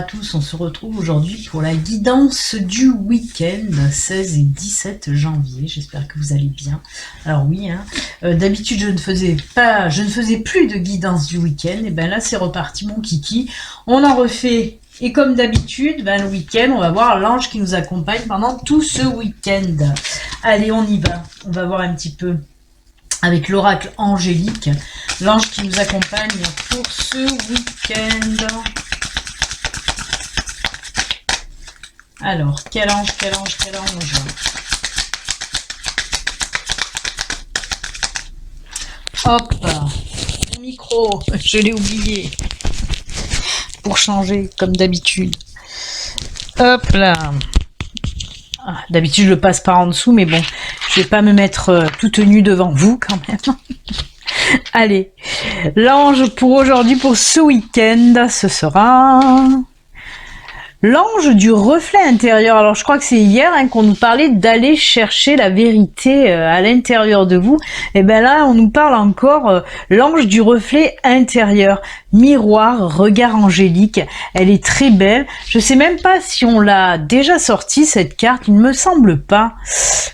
tous, on se retrouve aujourd'hui pour la guidance du week-end 16 et 17 janvier. J'espère que vous allez bien. Alors oui, d'habitude je ne faisais plus de guidance du week-end. Et ben là c'est reparti mon kiki. On en refait. Et comme d'habitude, le week-end, on va voir l'ange qui nous accompagne pendant tout ce week-end. Allez, on y va. On va voir un petit peu avec l'oracle angélique, l'ange qui nous accompagne pour ce week-end. Alors, quel ange. Hop, mon micro, je l'ai oublié. Pour changer, comme d'habitude. Hop là. D'habitude, je le passe par en dessous, mais bon, je vais pas me mettre toute nue devant vous quand même. Allez, l'ange pour aujourd'hui, pour ce week-end, ce sera l'ange du reflet intérieur. Alors, je crois que c'est hier qu'on nous parlait d'aller chercher la vérité à l'intérieur de vous. Et ben là, on nous parle encore l'ange du reflet intérieur. Miroir, regard angélique. Elle est très belle. Je sais même pas si on l'a déjà sortie, cette carte. Il ne me semble pas.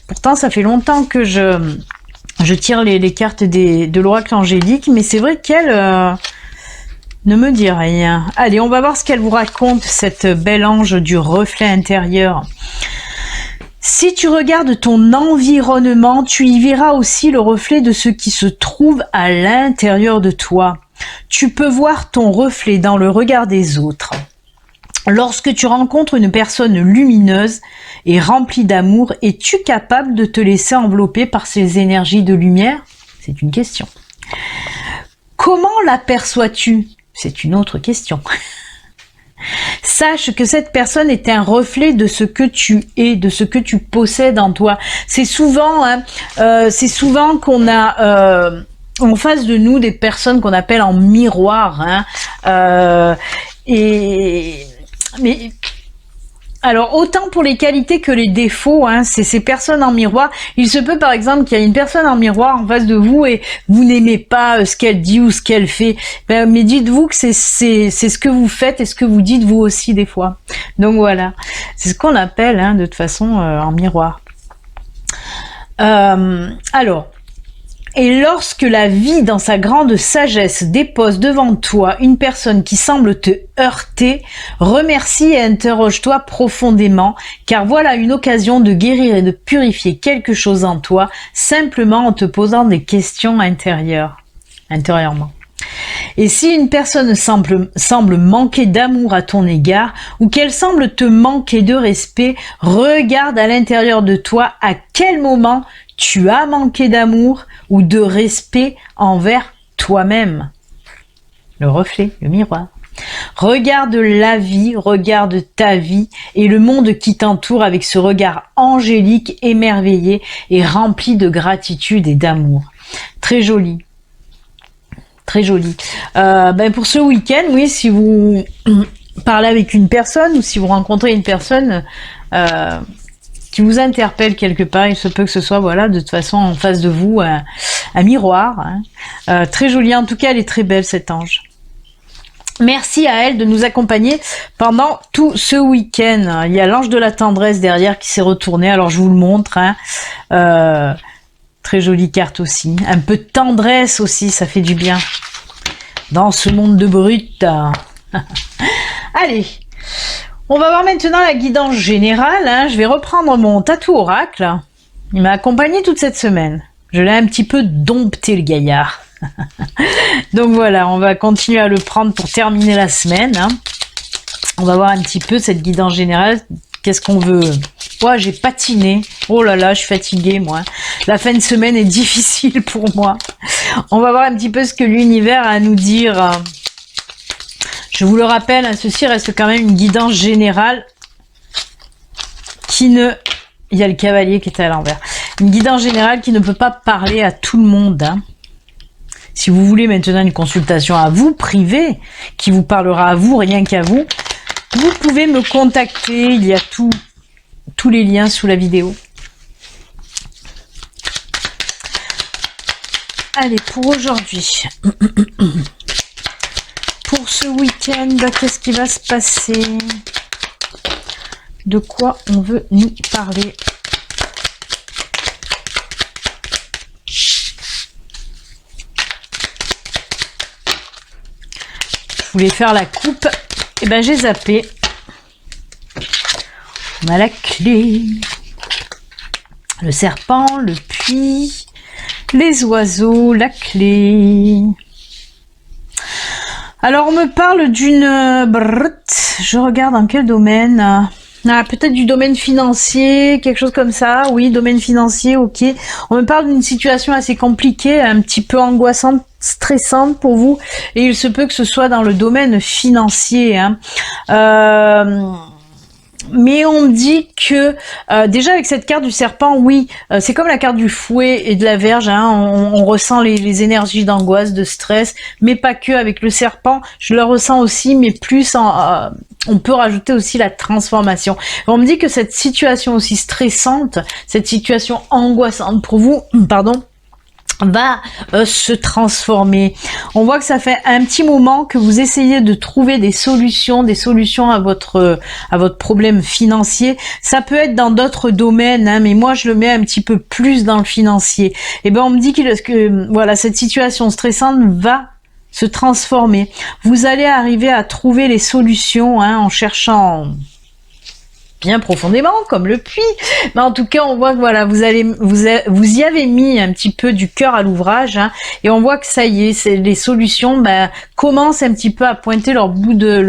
Pourtant, ça fait longtemps que je tire les cartes de l'oracle angélique. Mais c'est vrai qu'elle... ne me dit rien. Allez, on va voir ce qu'elle vous raconte, cette belle ange du reflet intérieur. Si tu regardes ton environnement, tu y verras aussi le reflet de ce qui se trouve à l'intérieur de toi. Tu peux voir ton reflet dans le regard des autres. Lorsque tu rencontres une personne lumineuse et remplie d'amour, es-tu capable de te laisser envelopper par ces énergies de lumière? C'est une question. Comment l'aperçois-tu? C'est une autre question. Sache que cette personne est un reflet de ce que tu es, de ce que tu possèdes en toi. C'est souvent qu'on a en face de nous des personnes qu'on appelle en miroir. Alors, autant pour les qualités que les défauts, c'est ces personnes en miroir. Il se peut, par exemple, qu'il y ait une personne en miroir en face de vous et vous n'aimez pas ce qu'elle dit ou ce qu'elle fait. Mais dites-vous que c'est ce que vous faites et ce que vous dites vous aussi des fois. Donc voilà, c'est ce qu'on appelle de toute façon en miroir. Alors... Et lorsque la vie, dans sa grande sagesse, dépose devant toi une personne qui semble te heurter, remercie et interroge-toi profondément, car voilà une occasion de guérir et de purifier quelque chose en toi, simplement en te posant des questions intérieurement. Et si une personne semble manquer d'amour à ton égard, ou qu'elle semble te manquer de respect, regarde à l'intérieur de toi à quel moment tu as manqué d'amour ou de respect envers toi-même. Le reflet, le miroir. Regarde la vie, regarde ta vie et le monde qui t'entoure avec ce regard angélique, émerveillé et rempli de gratitude et d'amour. Très joli. Très joli. Pour ce week-end, oui, si vous parlez avec une personne ou si vous rencontrez une personne qui vous interpelle quelque part, il se peut que ce soit de toute façon en face de vous un miroir. Très jolie, en tout cas elle est très belle cette ange. Merci à elle de nous accompagner pendant tout ce week-end. Il y a l'ange de la tendresse derrière qui s'est retourné, alors je vous le montre. Très jolie carte aussi. Un peu de tendresse aussi, ça fait du bien. Dans ce monde de brut. Allez, on va voir maintenant la guidance générale. Je vais reprendre mon tatou oracle. Il m'a accompagné toute cette semaine. Je l'ai un petit peu dompté le gaillard. Donc voilà, on va continuer à le prendre pour terminer la semaine. On va voir un petit peu cette guidance générale. Qu'est-ce qu'on veut? J'ai patiné. Oh là là, je suis fatiguée, moi. La fin de semaine est difficile pour moi. On va voir un petit peu ce que l'univers a à nous dire. Je vous le rappelle, ceci reste quand même une guidance générale qui ne... Il y a le cavalier qui est à l'envers. Une guidance générale qui ne peut pas parler à tout le monde. Si vous voulez maintenant une consultation à vous, privée, qui vous parlera à vous, rien qu'à vous, vous pouvez me contacter. Il y a tous les liens sous la vidéo. Allez, pour aujourd'hui... Pour pour ce week-end, qu'est-ce qui va se passer? De quoi on veut nous parler? Je voulais faire la coupe, et ben j'ai zappé. On a la clé, le serpent, le puits, les oiseaux, la clé. Alors on me parle d'une... Je regarde dans quel domaine. Peut-être du domaine financier, quelque chose comme ça. Oui, domaine financier, ok. On me parle d'une situation assez compliquée, un petit peu angoissante, stressante pour vous. Et il se peut que ce soit dans le domaine financier. Mais on me dit que déjà avec cette carte du serpent, oui, c'est comme la carte du fouet et de la verge, on ressent les énergies d'angoisse, de stress, mais pas que. Avec le serpent, je le ressens aussi, mais plus on peut rajouter aussi la transformation. On me dit que cette situation aussi stressante, cette situation angoissante pour vous, pardon, va se transformer. On voit que ça fait un petit moment que vous essayez de trouver des solutions à votre problème financier. Ça peut être dans d'autres domaines, mais moi je le mets un petit peu plus dans le financier. Et ben on me dit que voilà, cette situation stressante va se transformer. Vous allez arriver à trouver les solutions en cherchant bien profondément, comme le puits. Mais en tout cas, on voit que voilà, vous y avez mis un petit peu du cœur à l'ouvrage, et on voit que ça y est, les solutions commencent un petit peu à pointer le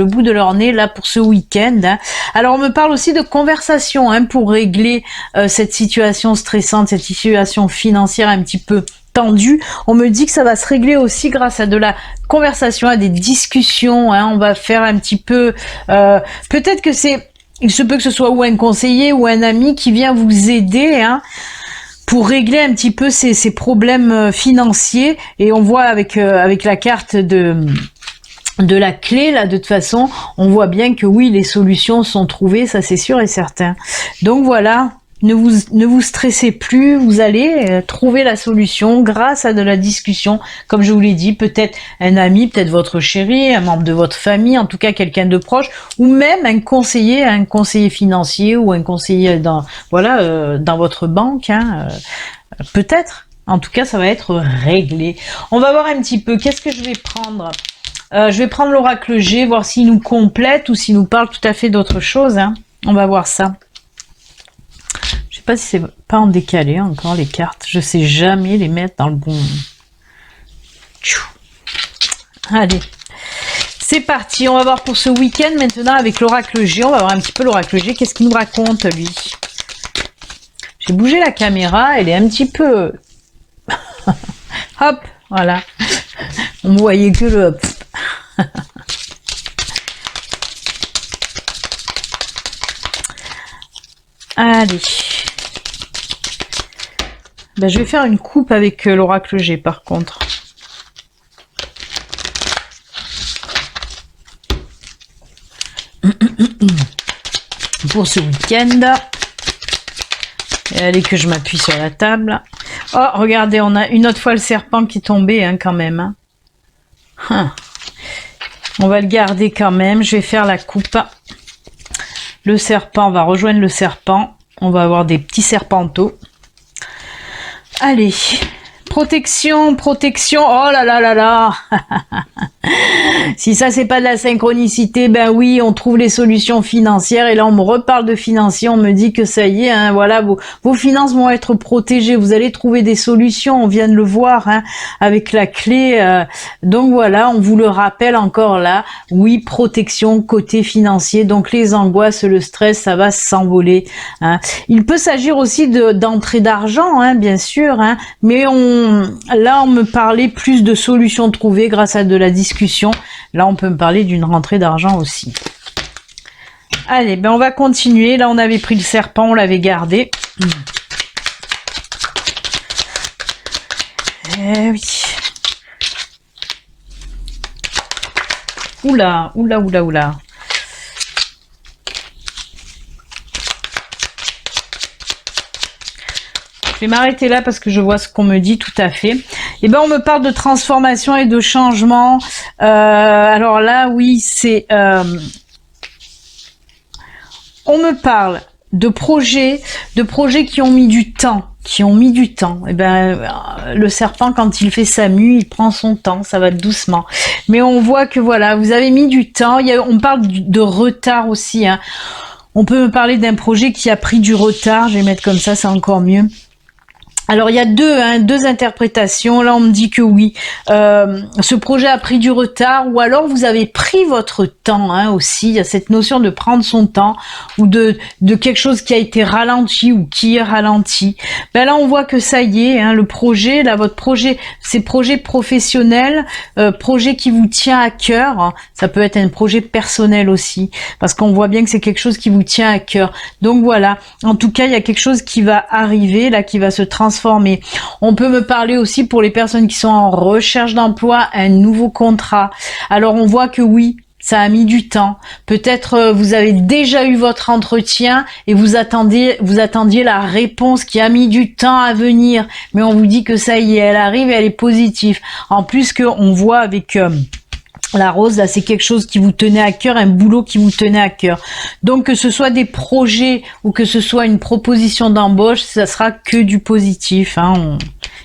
bout de leur nez là pour ce week-end. Alors, on me parle aussi de conversation pour régler cette situation stressante, cette situation financière un petit peu tendue. On me dit que ça va se régler aussi grâce à de la conversation, à des discussions. On va faire un petit peu... peut-être que il se peut que ce soit ou un conseiller ou un ami qui vient vous aider pour régler un petit peu ces problèmes financiers. Et on voit avec la carte de la clé, là, de toute façon, on voit bien que oui, les solutions sont trouvées, ça c'est sûr et certain. Donc voilà, ne vous stressez plus, vous allez trouver la solution grâce à de la discussion, comme je vous l'ai dit, peut-être un ami, peut-être votre chéri, un membre de votre famille, en tout cas quelqu'un de proche, ou même un conseiller financier ou un conseiller dans votre banque, peut-être. En tout cas, ça va être réglé. On va voir un petit peu, qu'est-ce que je vais prendre? Je vais prendre l'oracle G, voir s'il nous complète ou s'il nous parle tout à fait d'autre chose. On va voir ça. Je sais pas si c'est pas en décalé encore les cartes. Je sais jamais les mettre dans le bon. Allez, c'est parti. On va voir pour ce week-end maintenant avec l'oracle G. On va voir un petit peu l'oracle G. Qu'est-ce qu'il nous raconte lui? J'ai bougé la caméra. Elle est un petit peu. Hop, voilà. On ne voyait que le hop. Allez. Je vais faire une coupe avec l'oracle G par contre. Pour ce week-end. Et allez que je m'appuie sur la table. Oh, regardez, on a une autre fois le serpent qui est tombé quand même. On va le garder quand même. Je vais faire la coupe. Le serpent va rejoindre le serpent. On va avoir des petits serpenteaux. Allez, protection. Oh là là là là. Si ça c'est pas de la synchronicité, ben oui, on trouve les solutions financières. Et là on me reparle de financier, on me dit que ça y est, voilà, vos finances vont être protégées, vous allez trouver des solutions, on vient de le voir avec la clé. Donc voilà, on vous le rappelle encore là, oui, protection côté financier. Donc les angoisses, le stress, ça va s'envoler. Il peut s'agir aussi d'entrée d'argent, bien sûr, mais là on me parlait plus de solutions trouvées grâce à de la discussion. Là, on peut me parler d'une rentrée d'argent aussi. Allez, on va continuer. Là, on avait pris le serpent, on l'avait gardé. Eh oui. Oula. Je vais m'arrêter là parce que je vois ce qu'on me dit tout à fait. Eh ben, on me parle de transformation et de changement. Alors là, oui, c'est... on me parle de projets qui ont mis du temps. Eh ben, le serpent, quand il fait sa mue, il prend son temps, ça va doucement. Mais on voit que voilà, vous avez mis du temps. On parle de retard aussi, hein. On peut me parler d'un projet qui a pris du retard. Je vais mettre comme ça, c'est encore mieux. Alors il y a deux interprétations. Là on me dit que oui, ce projet a pris du retard, ou alors vous avez pris votre temps, hein, aussi. Il y a cette notion de prendre son temps, ou de quelque chose qui a été ralenti ou qui est ralenti. Ben là on voit que ça y est, hein, le projet, là votre projet, c'est projet professionnel, projet qui vous tient à cœur. Ça peut être un projet personnel aussi, parce qu'on voit bien que c'est quelque chose qui vous tient à cœur. Donc voilà, en tout cas il y a quelque chose qui va arriver là, qui va se transformer. On peut me parler aussi pour les personnes qui sont en recherche d'emploi, un nouveau contrat. Alors on voit que oui, ça a mis du temps. Peut-être vous avez déjà eu votre entretien et vous attendiez la réponse qui a mis du temps à venir. Mais on vous dit que ça y est, elle arrive et elle est positive. En plus qu'on voit avec... la rose, là, c'est quelque chose qui vous tenait à cœur, un boulot qui vous tenait à cœur. Donc, que ce soit des projets ou que ce soit une proposition d'embauche, ça sera que du positif, hein.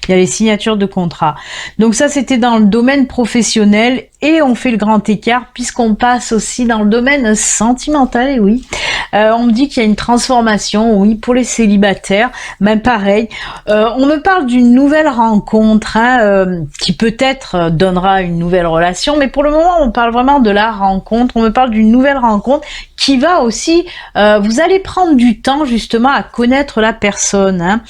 Il y a les signatures de contrat. Donc ça, c'était dans le domaine professionnel, et on fait le grand écart puisqu'on passe aussi dans le domaine sentimental. Et oui, on me dit qu'il y a une transformation, oui, pour les célibataires. Ben pareil, on me parle d'une nouvelle rencontre, hein, qui peut-être donnera une nouvelle relation, mais pour le moment, on parle vraiment de la rencontre. On me parle d'une nouvelle rencontre qui va aussi, vous allez prendre du temps justement à connaître la personne, hein.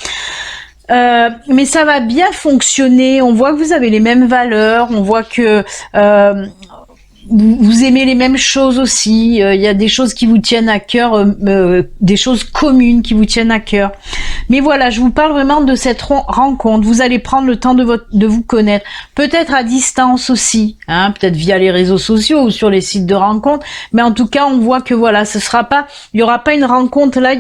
Mais ça va bien fonctionner. On voit que vous avez les mêmes valeurs. On voit que vous aimez les mêmes choses aussi. Il y a des choses qui vous tiennent à cœur, des choses communes qui vous tiennent à cœur. Mais voilà, je vous parle vraiment de cette rencontre. Vous allez prendre le temps de vous connaître. Peut-être à distance aussi, hein, peut-être via les réseaux sociaux ou sur les sites de rencontres. Mais en tout cas, on voit que voilà, il y aura pas une rencontre là.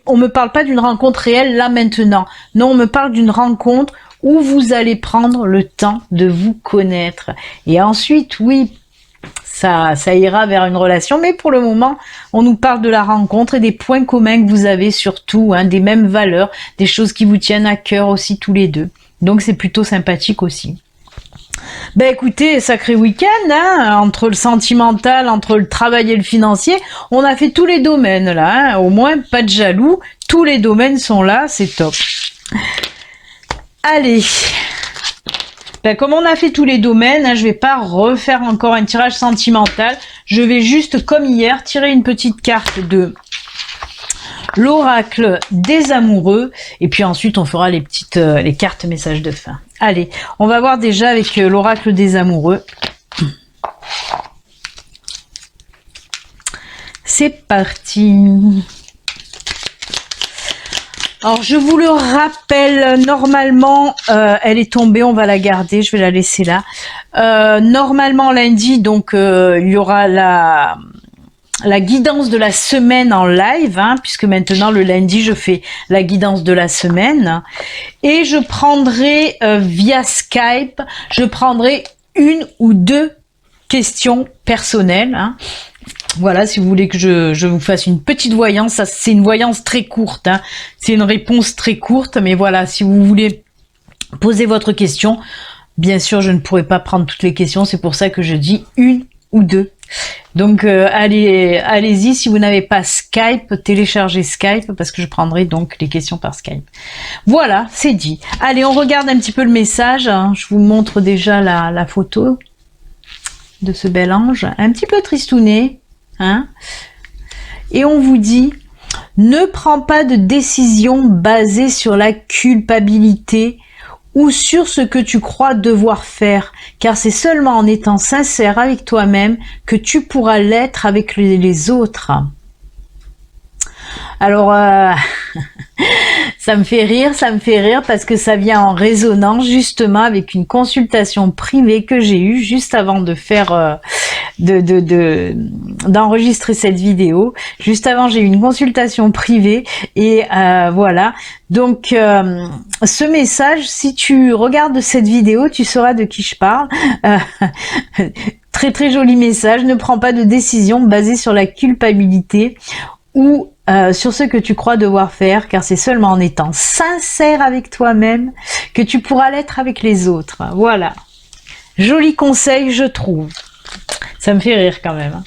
On me parle pas d'une rencontre réelle là maintenant. Non, on me parle d'une rencontre où vous allez prendre le temps de vous connaître. Et ensuite, oui, ça ira vers une relation, mais pour le moment, on nous parle de la rencontre et des points communs que vous avez surtout, hein, des mêmes valeurs, des choses qui vous tiennent à cœur aussi tous les deux. Donc c'est plutôt sympathique aussi. Ben écoutez, sacré week-end, hein, entre le sentimental, entre le travail et le financier, on a fait tous les domaines là, hein, au moins pas de jaloux, tous les domaines sont là, c'est top. Allez. Ben, comme on a fait tous les domaines, hein, je vais pas refaire encore un tirage sentimental. Je vais juste, comme hier, tirer une petite carte de l'oracle des amoureux. Et puis ensuite, on fera les cartes messages de fin. Allez, on va voir déjà avec l'oracle des amoureux. C'est parti. Alors je vous le rappelle, normalement elle est tombée, on va la garder, je vais la laisser là. Normalement lundi, donc il y aura la guidance de la semaine en live, hein, puisque maintenant le lundi je fais la guidance de la semaine, et je prendrai via Skype, je prendrai une ou deux questions personnelles, hein. Voilà, si vous voulez que je vous fasse une petite voyance, c'est une voyance très courte, hein. C'est une réponse très courte, mais voilà, si vous voulez poser votre question, bien sûr, je ne pourrai pas prendre toutes les questions, c'est pour ça que je dis une ou deux. Donc, allez-y, si vous n'avez pas Skype, téléchargez Skype, parce que je prendrai donc les questions par Skype. Voilà, c'est dit. Allez, on regarde un petit peu le message, hein. Je vous montre déjà la photo de ce bel ange, un petit peu tristouné, hein, et on vous dit: ne prends pas de décision basée sur la culpabilité ou sur ce que tu crois devoir faire, car c'est seulement en étant sincère avec toi-même que tu pourras l'être avec les autres. Alors, ça me fait rire parce que ça vient en résonance justement avec une consultation privée que j'ai eue juste avant de faire, d'enregistrer cette vidéo. Juste avant, j'ai eu une consultation privée et voilà. Donc, ce message, si tu regardes cette vidéo, tu sauras de qui je parle. Très très joli message. Ne prends pas de décision basée sur la culpabilité ou sur ce que tu crois devoir faire, car c'est seulement en étant sincère avec toi-même que tu pourras l'être avec les autres. Voilà. Joli conseil, je trouve. Ça me fait rire quand même.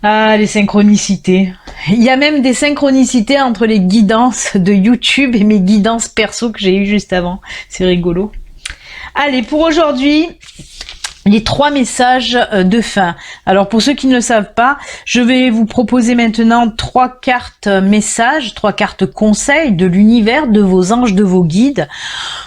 Ah, les synchronicités. Il y a même des synchronicités entre les guidances de YouTube et mes guidances perso que j'ai eues juste avant. C'est rigolo. Allez, pour aujourd'hui, les 3 messages de fin. Alors pour ceux qui ne le savent pas, je vais vous proposer maintenant 3 cartes messages, 3 cartes conseils de l'univers, de vos anges, de vos guides.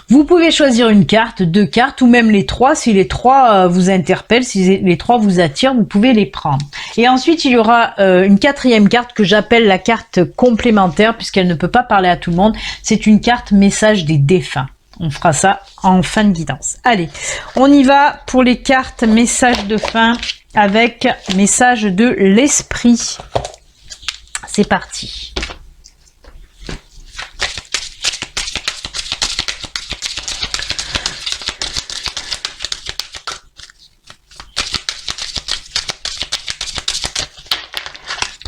Vous pouvez choisir une carte, 2 cartes ou même les 3. Si les 3 vous interpellent, si les 3 vous attirent, vous pouvez les prendre. Et ensuite, il y aura une 4e carte que j'appelle la carte complémentaire puisqu'elle ne peut pas parler à tout le monde. C'est une carte message des défunts. On fera ça en fin de guidance. Allez, on y va pour les cartes message de fin avec message de l'esprit. C'est parti.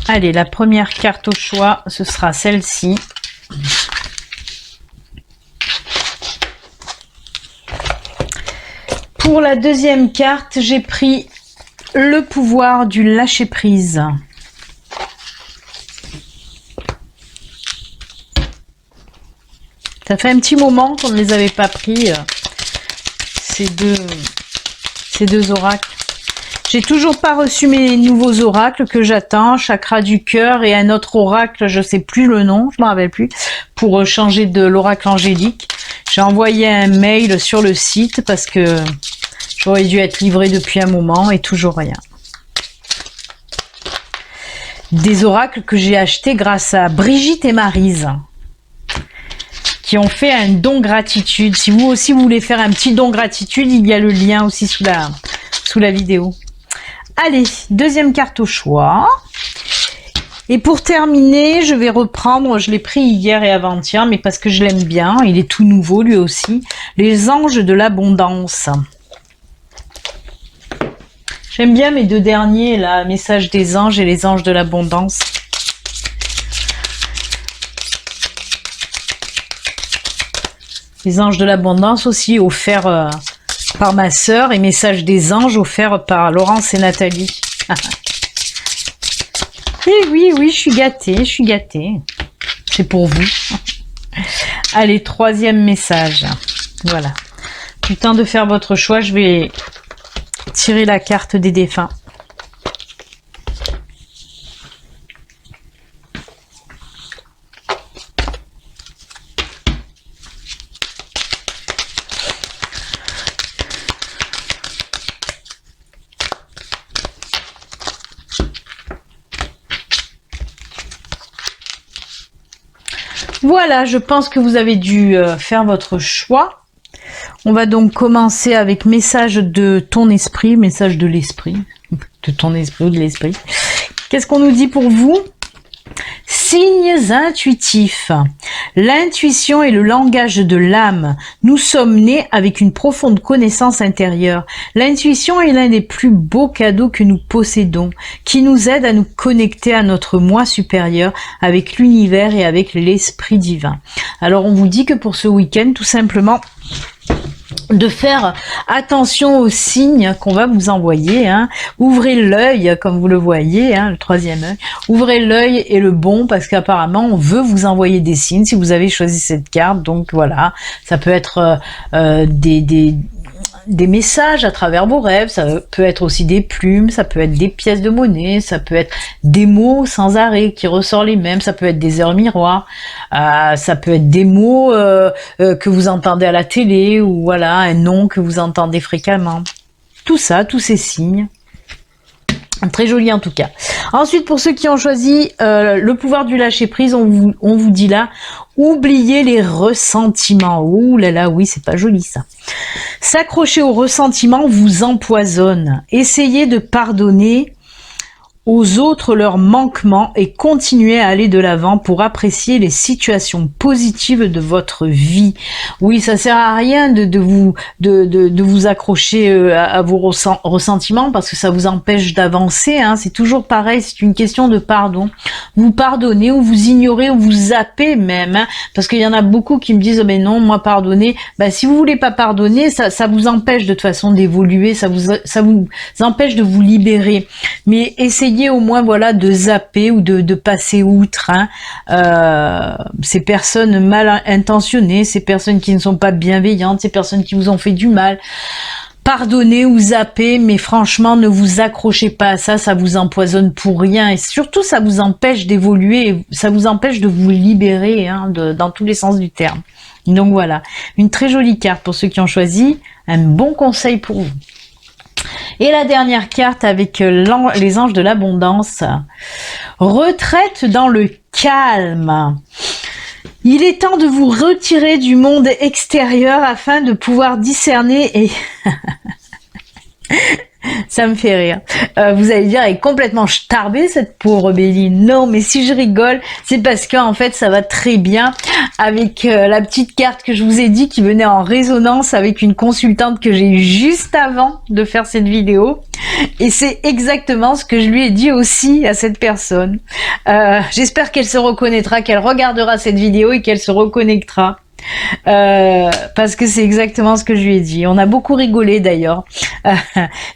Allez, la première carte au choix, ce sera celle-ci. Pour la deuxième carte, j'ai pris le pouvoir du lâcher-prise. Ça fait un petit moment qu'on ne les avait pas pris, ces deux oracles. J'ai toujours pas reçu mes nouveaux oracles que j'attends, chakra du cœur et un autre oracle, je sais plus le nom, je me rappelle plus, pour changer de l'oracle angélique. J'ai envoyé un mail sur le site parce que j'aurais dû être livré depuis un moment et toujours rien. Des oracles que j'ai achetés grâce à Brigitte et Maryse, qui ont fait un don gratitude. Si vous aussi vous voulez faire un petit don gratitude, il y a le lien aussi sous la vidéo. Allez, deuxième carte au choix. Et pour terminer, je vais reprendre, je l'ai pris hier et avant-hier, mais parce que je l'aime bien, il est tout nouveau lui aussi, les anges de l'abondance. J'aime bien mes 2 derniers, là, message des anges et les anges de l'abondance. Les anges de l'abondance aussi offerts par ma sœur et message des anges offerts par Laurence et Nathalie. Et oui, je suis gâtée. C'est pour vous. Allez, 3e message. Voilà. Du temps de faire votre choix, je vais tirer la carte des défunts. Voilà, je pense que vous avez dû faire votre choix. On va donc commencer avec message de ton esprit, message de l'esprit, de ton esprit ou de l'esprit. Qu'est-ce qu'on nous dit pour vous? Signes intuitifs. L'intuition est le langage de l'âme. Nous sommes nés avec une profonde connaissance intérieure. L'intuition est l'un des plus beaux cadeaux que nous possédons, qui nous aide à nous connecter à notre moi supérieur, avec l'univers et avec l'esprit divin. Alors on vous dit que pour ce week-end, tout simplement, de faire attention aux signes qu'on va vous envoyer. Ouvrez l'œil, comme vous le voyez, le 3e œil. Ouvrez l'œil et le bon, parce qu'apparemment, on veut vous envoyer des signes si vous avez choisi cette carte. Donc voilà, ça peut être des messages à travers vos rêves, ça peut être aussi des plumes, ça peut être des pièces de monnaie, ça peut être des mots sans arrêt qui ressortent les mêmes, ça peut être des heures miroirs, ça peut être des mots que vous entendez à la télé, ou voilà, un nom que vous entendez fréquemment. Tout ça, tous ces signes, Très joli en tout cas. Ensuite, pour ceux qui ont choisi le pouvoir du lâcher prise, on vous dit là, oubliez les ressentiments. Ouh là là, oui, c'est pas joli ça. S'accrocher aux ressentiments vous empoisonne. Essayez de pardonner aux autres leurs manquements et continuez à aller de l'avant pour apprécier les situations positives de votre vie. Oui, ça sert à rien de vous accrocher à vos ressentiments parce que ça vous empêche d'avancer, hein. C'est toujours pareil, c'est une question de pardon. Vous pardonnez ou vous ignorez ou vous zappez même, hein, parce qu'il y en a beaucoup qui me disent oh, mais non, moi pardonner. Bah si vous voulez pas pardonner, ça vous empêche de toute façon d'évoluer, ça vous empêche de vous libérer. Mais essayez au moins voilà de zapper ou de passer outre, hein, ces personnes mal intentionnées, ces personnes qui ne sont pas bienveillantes, ces personnes qui vous ont fait du mal. Pardonnez ou zappez, mais franchement ne vous accrochez pas à ça, ça vous empoisonne pour rien et surtout ça vous empêche d'évoluer, ça vous empêche de vous libérer, hein, dans tous les sens du terme. Donc voilà, une très jolie carte pour ceux qui ont choisi, un bon conseil pour vous. Et la dernière carte avec les anges de l'abondance. Retraite dans le calme. Il est temps de vous retirer du monde extérieur afin de pouvoir discerner et... Ça me fait rire. Vous allez dire, elle est complètement starbée cette pauvre Béline. Non, mais si je rigole, c'est parce que en fait, ça va très bien avec la petite carte que je vous ai dit qui venait en résonance avec une consultante que j'ai eue juste avant de faire cette vidéo. Et c'est exactement ce que je lui ai dit aussi à cette personne. J'espère qu'elle se reconnaîtra, qu'elle regardera cette vidéo et qu'elle se reconnectera. Parce que c'est exactement ce que je lui ai dit. On a beaucoup rigolé d'ailleurs.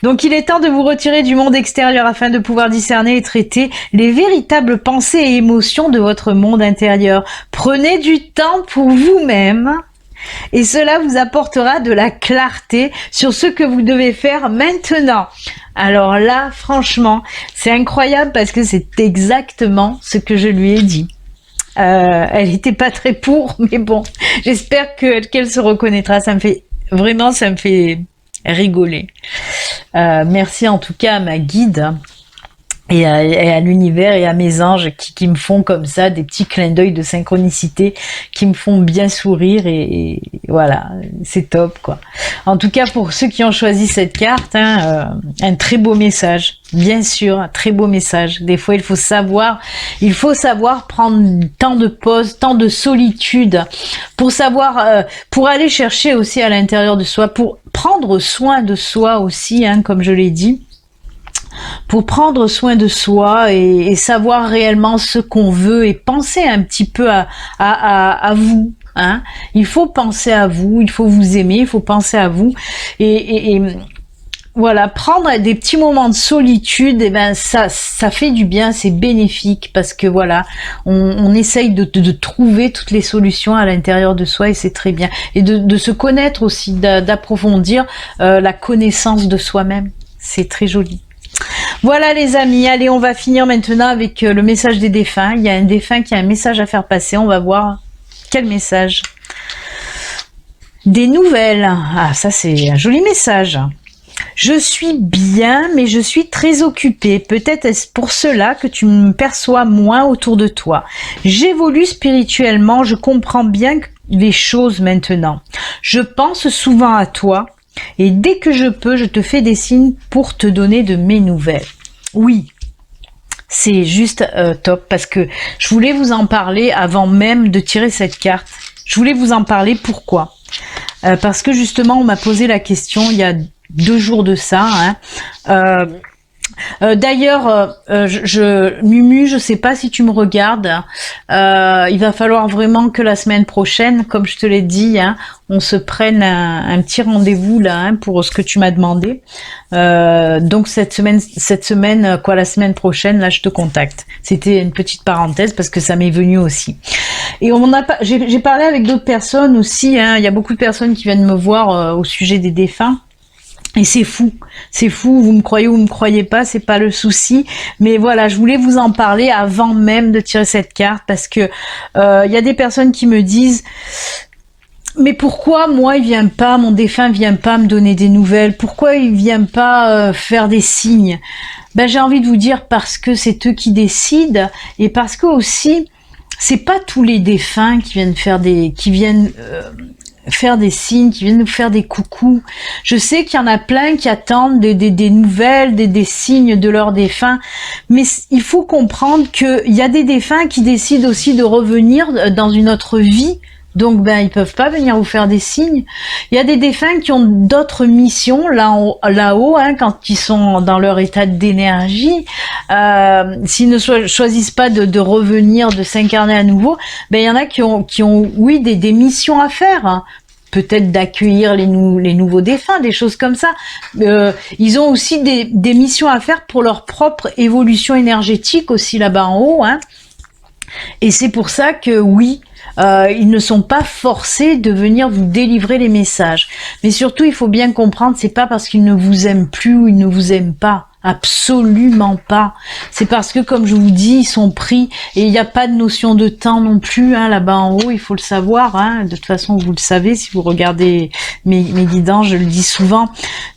Donc il est temps de vous retirer du monde extérieur afin de pouvoir discerner et traiter les véritables pensées et émotions de votre monde intérieur. Prenez du temps pour vous-même et cela vous apportera de la clarté sur ce que vous devez faire maintenant. Alors là, franchement, c'est incroyable parce que c'est exactement ce que je lui ai dit. Elle était pas très pour, mais bon, j'espère qu'elle se reconnaîtra. Ça me fait rigoler. Merci en tout cas à ma guide et à l'univers et à mes anges qui me font comme ça des petits clins d'œil de synchronicité qui me font bien sourire et voilà, c'est top quoi. En tout cas pour ceux qui ont choisi cette carte, hein, un très beau message, bien sûr, un très beau message. Des fois il faut savoir prendre tant de pause, tant de solitude pour savoir, pour aller chercher aussi à l'intérieur de soi, pour prendre soin de soi aussi, hein, comme je l'ai dit. Pour prendre soin de soi et savoir réellement ce qu'on veut et penser un petit peu à vous. Hein. Il faut penser à vous, il faut vous aimer, il faut penser à vous et voilà, prendre des petits moments de solitude, et ben ça fait du bien, c'est bénéfique parce que voilà, on essaye de trouver toutes les solutions à l'intérieur de soi et c'est très bien et de se connaître aussi, d'approfondir la connaissance de soi-même, c'est très joli. Voilà les amis, allez on va finir maintenant avec le message des défunts. Il y a un défunt qui a un message à faire passer, on va voir quel message. Des nouvelles, ah ça c'est un joli message. Je suis bien mais je suis très occupée, peut-être est-ce pour cela que tu me perçois moins autour de toi. J'évolue spirituellement, je comprends bien les choses maintenant. Je pense souvent à toi. Et dès que je peux, je te fais des signes pour te donner de mes nouvelles. Oui, c'est juste top parce que je voulais vous en parler avant même de tirer cette carte. Je voulais vous en parler, pourquoi parce que justement, on m'a posé la question il y a 2 jours de ça. Hein. D'ailleurs, Mumu, je sais pas si tu me regardes. Il va falloir vraiment que la semaine prochaine, comme je te l'ai dit, hein, on se prenne un petit rendez-vous là, hein, pour ce que tu m'as demandé. Donc cette semaine, quoi, la semaine prochaine, là, je te contacte. C'était une petite parenthèse parce que ça m'est venu aussi. Et j'ai parlé avec d'autres personnes aussi. Hein, il y a beaucoup de personnes qui viennent me voir au sujet des défunts. Et c'est fou, vous me croyez ou vous me croyez pas, c'est pas le souci. Mais voilà, je voulais vous en parler avant même de tirer cette carte parce que il y a des personnes qui me disent mais pourquoi moi il vient pas, mon défunt vient pas me donner des nouvelles, pourquoi il vient pas faire des signes? Ben, j'ai envie de vous dire parce que c'est eux qui décident et parce que aussi, c'est pas tous les défunts qui viennent faire des signes, qui viennent nous faire des coucous. Je sais qu'il y en a plein qui attendent des nouvelles, des signes de leurs défunts, mais il faut comprendre qu'il y a des défunts qui décident aussi de revenir dans une autre vie. Donc, ben, ils peuvent pas venir vous faire des signes. Il y a des défunts qui ont d'autres missions là-haut, hein, quand ils sont dans leur état d'énergie. S'ils ne choisissent pas de revenir, de s'incarner à nouveau, ben, il y en a qui ont, oui, des missions à faire. Hein. Peut-être d'accueillir les nouveaux défunts, des choses comme ça. Ils ont aussi des missions à faire pour leur propre évolution énergétique aussi là-bas en haut. Hein. Et c'est pour ça que, oui, ils ne sont pas forcés de venir vous délivrer les messages. Mais surtout, il faut bien comprendre, c'est pas parce qu'ils ne vous aiment plus ou ils ne vous aiment pas. Absolument pas. C'est parce que, comme je vous dis, ils sont pris et il n'y a pas de notion de temps non plus, hein, là-bas en haut, il faut le savoir. Hein. De toute façon, vous le savez, si vous regardez mes guidances, je le dis souvent.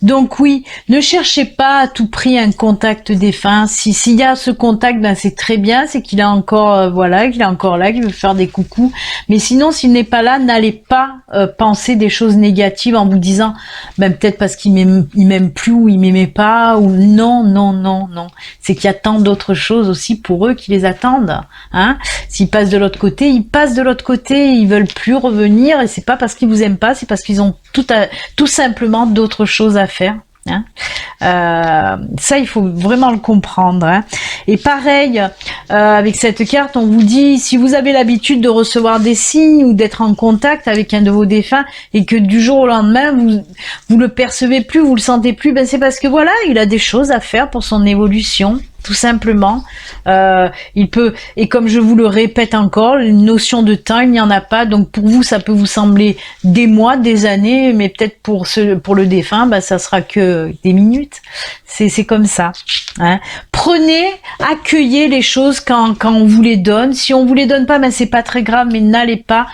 Donc oui, ne cherchez pas à tout prix un contact défunt. S'il y a ce contact, ben c'est très bien, c'est qu'il a encore, voilà, qu'il est encore là, qu'il veut faire des coucous. Mais sinon, s'il n'est pas là, n'allez pas penser des choses négatives en vous disant, ben peut-être parce qu'il m'aime plus ou il m'aimait pas ou non. Non. C'est qu'il y a tant d'autres choses aussi pour eux qui les attendent. Hein. S'ils passent de l'autre côté, ils passent de l'autre côté, ils veulent plus revenir et c'est pas parce qu'ils vous aiment pas, c'est parce qu'ils ont tout simplement d'autres choses à faire. Hein. Ça, il faut vraiment le comprendre. Hein. Et pareil, avec cette carte, on vous dit, si vous avez l'habitude de recevoir des signes ou d'être en contact avec un de vos défunts et que du jour au lendemain, vous le percevez plus, vous le sentez plus, ben c'est parce que voilà, il a des choses à faire pour son évolution. Tout simplement, il peut, et comme je vous le répète encore, une notion de temps, il n'y en a pas. Donc pour vous, ça peut vous sembler des mois, des années, mais peut-être pour le défunt, bah ça sera que des minutes. C'est comme ça. Hein. Prenez, accueillez les choses quand on vous les donne. Si on vous les donne pas, ben c'est pas très grave, mais n'allez pas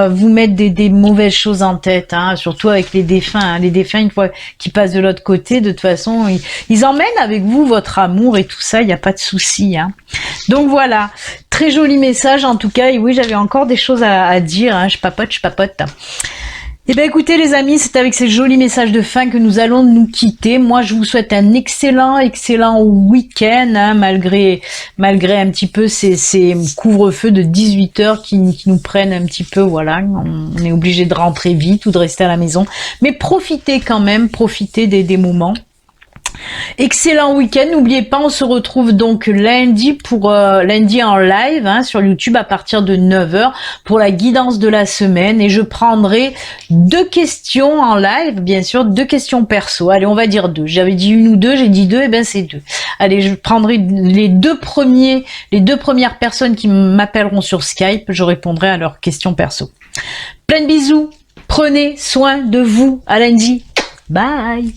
vous mettre des mauvaises choses en tête. Hein, surtout avec les défunts. Hein. Les défunts, une fois qu'ils passent de l'autre côté, de toute façon, ils emmènent avec vous votre amour et tout ça, il n'y a pas de souci. Hein. Donc voilà, très joli message en tout cas. Et oui, j'avais encore des choses à dire. Hein. Je papote. Eh bien écoutez les amis, c'est avec ces jolis messages de fin que nous allons nous quitter. Moi je vous souhaite un excellent week-end, hein, malgré un petit peu ces couvre-feux de 18h qui nous prennent un petit peu, voilà, on est obligé de rentrer vite ou de rester à la maison. Mais profitez quand même, profitez des moments. Excellent week-end, n'oubliez pas, on se retrouve donc lundi lundi en live hein, sur YouTube à partir de 9h pour la guidance de la semaine et je prendrai 2 questions en live, bien sûr, 2 questions perso. Allez, on va dire 2. J'avais dit 1 ou 2, j'ai dit 2, et ben c'est 2. Allez, je prendrai les deux premières personnes qui m'appelleront sur Skype, je répondrai à leurs questions perso. Plein de bisous, prenez soin de vous, à lundi. Bye.